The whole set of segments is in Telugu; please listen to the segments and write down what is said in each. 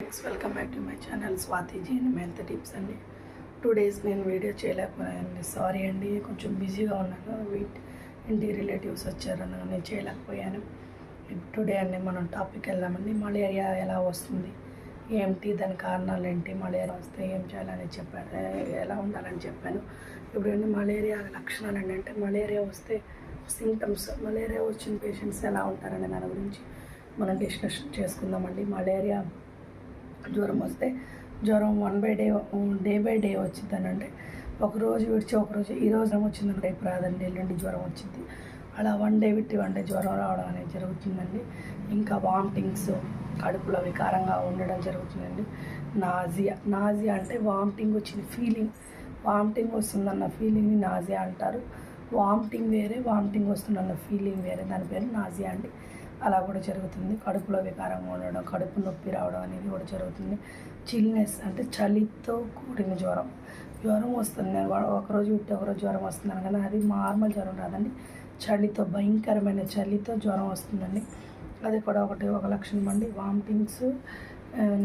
Friends, welcome back to my channel Swathi ji health tips అండి. 2 days నేను వీడియో చేయలేకపోయానండి. సారీ అండి, కొంచెం బిజీగా ఉన్నాను. ఇంటి రిలేటివ్స్ వచ్చారని నేను చేయలేకపోయాను. టుడే అండి మనం టాపిక్ వెళ్దామండి. మలేరియా ఎలా వస్తుంది, ఏంటి దాని కారణాలు ఏంటి, మలేరియా వస్తే ఏం చేయాలని చెప్పాను, ఎలా ఉండాలని చెప్పాను. ఇప్పుడు మలేరియా లక్షణాలు ఏంటంటే, మలేరియా వస్తే సింటమ్స్, మలేరియా వచ్చిన పేషెంట్స్ ఎలా ఉంటారనే దాని గురించి మనం డిస్కషన్ చేసుకుందామండి. మలేరియా జ్వరం వస్తే జ్వరం డే బై డే వచ్చిందనంటే, ఒకరోజు విడిచి ఒకరోజు ఈరోజు వచ్చిందని రేపు రాదండి, ఎల్లుండి జ్వరం వచ్చింది. అలా 1 day విట్టి 1 day జ్వరం రావడం అనేది జరుగుతుందండి. ఇంకా వామిటింగ్స్, కడుపులో వికారంగా ఉండడం జరుగుతుందండి. నాజియా అంటే వామిటింగ్ వచ్చిన ఫీలింగ్, వామిటింగ్ వస్తుందన్న ఫీలింగ్ని నాజియా అంటారు. వామిటింగ్ వేరే, వామిటింగ్ వస్తుందన్న ఫీలింగ్ వేరే, దాని పేరు నాజియా అండి. అలా కూడా జరుగుతుంది. కడుపులో వికారంగా ఉండడం, కడుపు నొప్పి రావడం అనేది కూడా జరుగుతుంది. చిల్నెస్ అంటే చలితో కూడిన జ్వరం వస్తుంది. ఒకరోజు విట్టి ఒకరోజు జ్వరం వస్తుందని, కానీ అది నార్మల్ జ్వరం రాదండి. చలితో, భయంకరమైన చలితో జ్వరం వస్తుందండి. అది కూడా ఒక లక్షణం అండి. వామిటింగ్స్,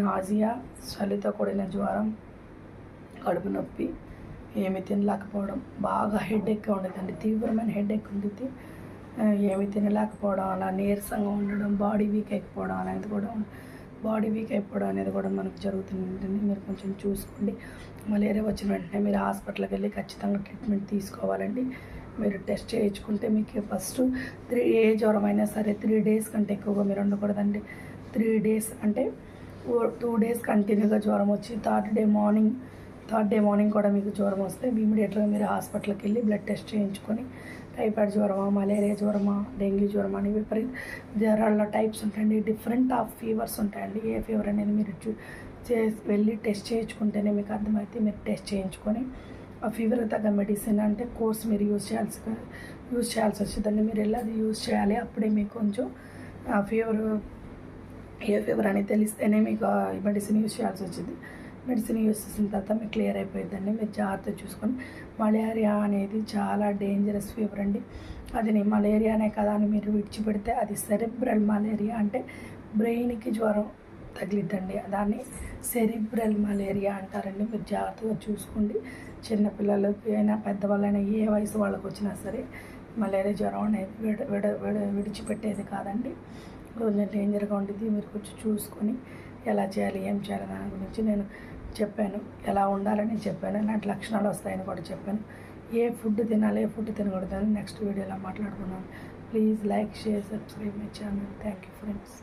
నాజియా, చలితో కూడిన జ్వరం, కడుపు నొప్పి, ఏమి తినలేకపోవడం, బాగా హెడేక్గా ఉండేదండి. తీవ్రమైన హెడేక్ ఉంటుంది. ఏమి తినలేకపోవడం, అలా నీరసంగా ఉండడం, బాడీ వీక్ అయిపోవడం అనేది కూడా మనకు జరుగుతుంది. మీరు కొంచెం చూసుకోండి. మలేరియా వచ్చిన వెంటనే మీరు హాస్పిటల్కి వెళ్ళి ఖచ్చితంగా ట్రీట్మెంట్ తీసుకోవాలండి. మీరు టెస్ట్ చేయించుకుంటే మీకు ఫస్ట్ ఏ జ్వరం అయినా సరే 3 days కంటే ఎక్కువగా మీరు ఉండకూడదండి. 3 days అంటే 2 days కంటిన్యూగా జ్వరం వచ్చి థర్డ్ డే మార్నింగ్ కూడా మీకు జ్వరం వస్తే ఇమీడియట్గా మీరు హాస్పిటల్కి వెళ్ళి బ్లడ్ టెస్ట్ చేయించుకొని, టైఫాయిడ్ జ్వరమా, మలేరియా జ్వరమా, డెంగ్యూ జ్వరమా అని జ్వరాల్లో టైప్స్ ఉంటాయండి. డిఫరెంట్ ఆఫ్ ఫీవర్స్ ఉంటాయండి. ఏ ఫీవర్ అనేది మీరు వెళ్ళి టెస్ట్ చేయించుకుంటేనే మీకు అర్థమైతే మీరు టెస్ట్ చేయించుకొని ఆ ఫీవర్ తగ్గ మెడిసిన్ అంటే కోర్స్ మీరు యూజ్ చేయాల్సి వచ్చిందండి. మీరు వెళ్ళి అది యూజ్ చేయాలి. అప్పుడే మీకు కొంచెం ఆ ఏ ఫీవర్ అనేది తెలిస్తేనే మీకు ఈ మెడిసిన్ యూజ్ చేయాల్సి వచ్చింది. మెడిసిన్ యూజ్ చేసిన తర్వాత మీకు క్లియర్ అయిపోయిందండి. మీరు జాగ్రత్త చూసుకొని, మలేరియా అనేది చాలా డేంజరస్ ఫీవర్ అండి. అది మలేరియానే కదా అని మీరు విడిచిపెడితే అది సెరిబ్రల్ మలేరియా, అంటే బ్రెయిన్కి జ్వరం తగిలిద్దండి. దాన్ని సెరిబ్రల్ మలేరియా అంటారండి. మీరు జాగ్రత్తగా చూసుకోండి. చిన్నపిల్లలకి అయినా పెద్దవాళ్ళైనా ఏ వయసు వాళ్ళకి వచ్చినా సరే మలేరియా జ్వరం అనేది విడిచిపెట్టేది కాదండి. కొంచెం డేంజర్గా ఉంటుంది. మీరు కొంచెం చూసుకొని ఎలా చేయాలి, ఏం చేయాలి దాని గురించి నేను చెప్పాను. ఎలా ఉండాలని చెప్పాను, ఇలాంటి లక్షణాలు వస్తాయని కూడా చెప్పాను. ఏ ఫుడ్ తినాలి, ఏ ఫుడ్ తినకూడదని నెక్స్ట్ వీడియోలో మాట్లాడుకున్నాను. Please like, share, subscribe my channel. Thank you friends.